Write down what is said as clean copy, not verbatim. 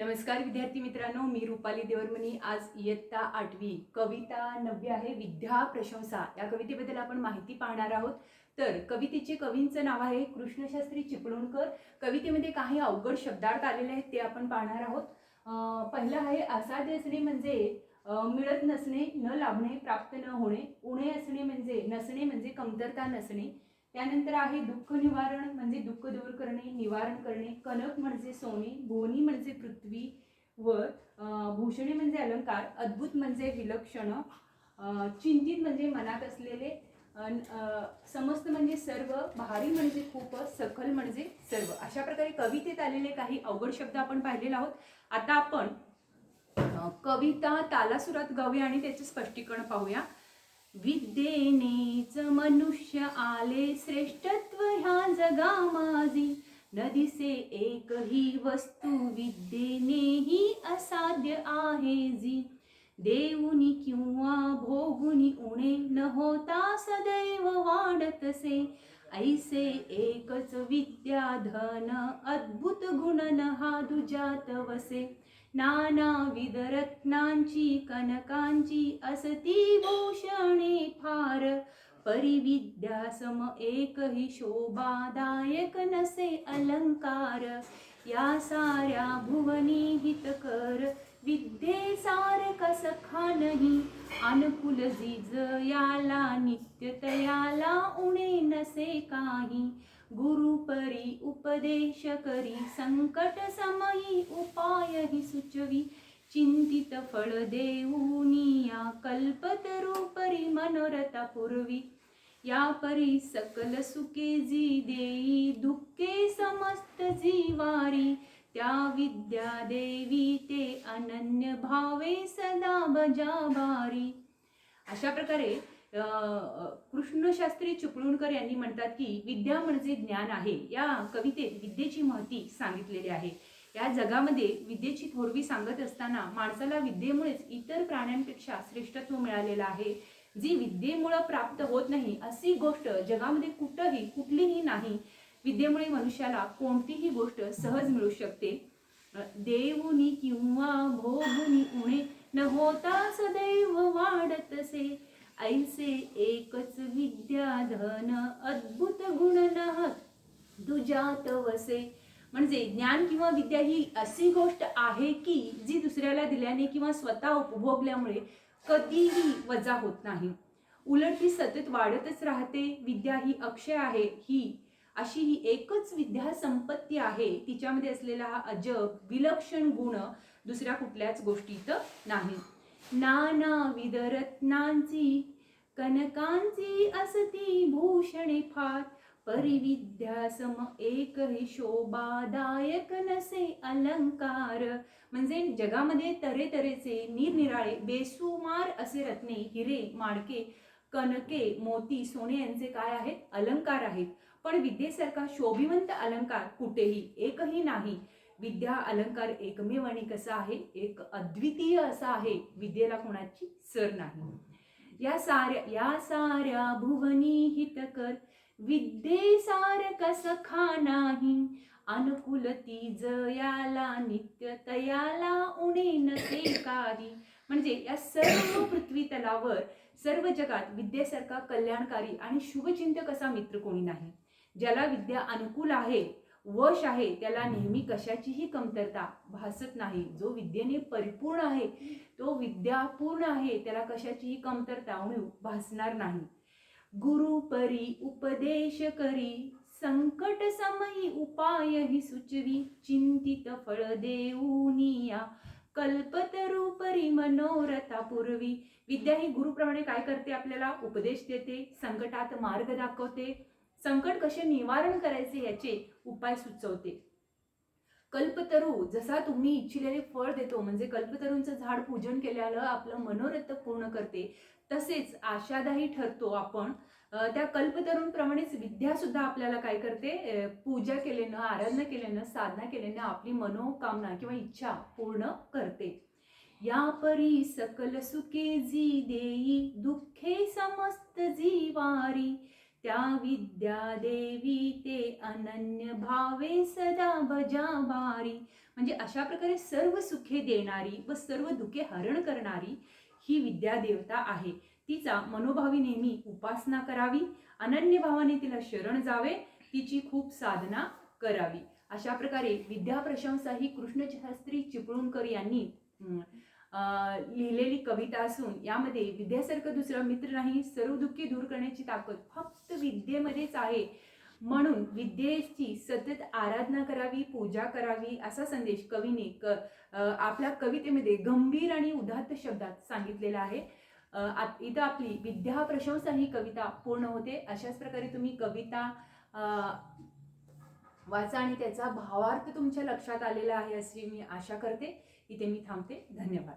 नमस्कार विद्यार्थी मित्रांनो, मी रुपाली देवरमनी। आज इयत्ता 8वी कविता 9वी आहे विद्या प्रशंसा या कवितेबद्दल आपण माहिती पाहणार आहोत। तर कवितेचे कवींचं नाव आहे कृष्णशास्त्री चिपळूणकर। कवितेमध्ये काही अवघड शब्दार्थ आलेले आहेत ते आपण पाहणार आहोत। पहिला आहे असाध्य असणे म्हणजे मिळत नसणे, न लाभणे, प्राप्त न होणे। उणे असणे म्हणजे नसणे म्हणजे कमतरता नसणे। त्यानंतर आहे दुःख निवारण म्हणजे दुःख दूर करणे, निवारण करणे। कनक म्हणजे सोने, भुवनी म्हणजे पृथ्वी व भूषणे म्हणजे अलंकार, अद्भुत म्हणजे विलक्षण, चिंतित म्हणजे मनात असलेले, समस्त म्हणजे सर्व, भारी म्हणजे खूप, सखल म्हणजे सर्व। अशा प्रकारे कवितेत आलेले काही अवघड शब्द आपण पाहिलेले आहोत। आता आपण कविता तालासुरात गाऊया आणि त्याचे स्पष्टीकरण पाहूया। विद्येनेच मनुष्य आले श्रेष्ठत्व ह्या जगामाजी, न दिसे एकही वस्तू विद्येनेही असाध्य आहे जी। देऊनी किंवा भोगुनी उणे, न होता सदैव वाढतसे, ऐसे एकच विद्या धन, अद्भुत गुण न हा दुजात वसे। नानाविध रत्नांची कनकांची असती भूषणे फार, परिविद्या सम एकही शोभादायक नसे अलंकार। या साऱ्या भुवनी हितकर, विद्ये सारखा सखा नाही, अनुकूल जिज याला नित्य तयाला उणे नसे काही। गुरुपरी उपदेश करी, संकट समयी उपाय ही सुचवी, चिंतित फळ देऊनिया कल्पतरूपरी मनोरथा पूर्वी। या परी सकल सुखे जी देई, दुःखे समस्त जीवारी, त्या विद्या देवी ते अनन्य भावे सदा बजाबारी। अशा प्रकारे कृष्णशास्त्री चिपळूणकर यांनी म्हणतात की विद्या म्हणजे ज्ञान आहे। या कवितेत विद्येची महती सांगितलेली आहे। या जगामध्ये विद्येची थोरवी सांगत असताना माणसाला विद्येमुळेच इतर प्राण्यांपेक्षा श्रेष्ठत्व मिळालेलं आहे। जी विद्येमुळे प्राप्त होत नाही अशी गोष्ट जगामध्ये कुठलीही नाही। विद्येमुळे मनुष्याला कोणतीही गोष्ट सहज मिळू शकते। देऊनी किंवा भोगुनी उणे, न होता सदैव वाढतसे, ऐसे एकच विद्या धन, अद्भुत गुण न दुजात वसे। म्हणजे ज्ञान किंवा विद्या ही अशी गोष्ट आहे की जी दुसऱ्याला दिल्याने किंवा स्वतः उपभोगल्यामुळे कधीही वजा होत नाही, उलट ती सतत वाढतच राहते। विद्या ही अक्षय आहे, अशी ही एकच विद्या संपत्ती आहे। तिच्यामध्ये असलेला हा अजब विलक्षण गुण दुसऱ्या कुठल्याच गोष्टीत नाही। नानाविध रत्नांची कनकांची असती भूषणे फार, परिविद्या सम एकही शोभादायक नसे अलंकार। म्हणजे जगामध्ये तऱ्हेतऱ्हेचे निरनिराळे बेसुमार असे रत्ने, हिरे, माणके, कनके, मोती, सोने यांचे काय आहेत? अलंकार आहेत। पण विद्येसारखा शोभिवंत अलंकार कुठेही एकही नाही। विद्या अलंकार एकमेव आणि कसा आहे? एक अद्वितीय असा आहे। विद्येला कोणाची सर नाही। या साऱ्या भुवनी हितकर, विद्ये सारखा सखा नाही, अनुकूल तीज याला नित्य तयाला उणे नसे काही। म्हणजे या सर्व पृथ्वी तलावर, सर्व जगात विद्येसारखा कल्याणकारी आणि शुभचिंतक असा मित्र कोणी नाही। ज्याला विद्या अनुकूल आहे, वश आहे, त्याला नेहमी कशाचीही कमतरता भासत नाही। जो विद्येने परिपूर्ण आहे, तो विद्यापूर्ण आहे, त्याला कशाचीही कमतरता भासणार नाही। गुरुपरी उपदेश करी, संकट समयी उपाय ही सुचवी, चिंतित फळ देऊनिया कल्पतरूपरी मनोरथा पूर्वी। विद्या ही गुरुप्रमाणे काय करते? आपल्याला उपदेश देते, संकटात मार्ग दाखवते, संकट कसे निवारण करायचे याचे उपाय सुचवते। कल्पतरू जसा तुम्ही इच्छिलेले फळ देतो, म्हणजे कल्पतरूंचं झाड पूजन केल्यानं आपलं मनोरथ पूर्ण करते, तसेच आशादायी ठरतो आपण। त्या कल्पतरूंप्रमाणेच विद्या सुद्धा आपल्याला काय करते? पूजा केल्यानं, आराधना केल्यानं, साधना केल्यानं आपली मनोकामना किंवा इच्छा पूर्ण करते। या परी सकल सुखे जी देई, दुःखे समस्त जीवारी, त्या विद्या देवी ते अनन्य भावे सदा भजाभारी. म्हणजे अशा प्रकारे सर्व सुखे देणारी व सर्व दुखे हरण करणारी ही विद्या देवता आहे. तिचा मनोभावी नेहमी उपासना करावी, अनन्य भावाने तिला शरण जावे, तिची खूप साधना करावी. अशा प्रकारे विद्या प्रशंसा ही कृष्णशास्त्री चिपळूणकर यांनी लिहिलेली कविता असून यामध्ये विद्यासारखं दुसरा मित्र नाही, सर्व दुःखी दूर करण्याची ताकद फक्त विद्येमध्येच आहे. म्हणून विद्येची सतत आराधना करावी, पूजा करावी असा संदेश कवीने आपल्या कवितेमध्ये गंभीर आणि उदात्त शब्दात सांगितलेला आहे. इथं आपली विद्या प्रशंसा ही कविता पूर्ण होते. अशाच प्रकारे तुम्ही कविता वाचा आणि त्याचा भावार्थ तुमच्या लक्षात आलेला आहे अशी मी आशा करते. इथे मी थांबते. धन्यवाद.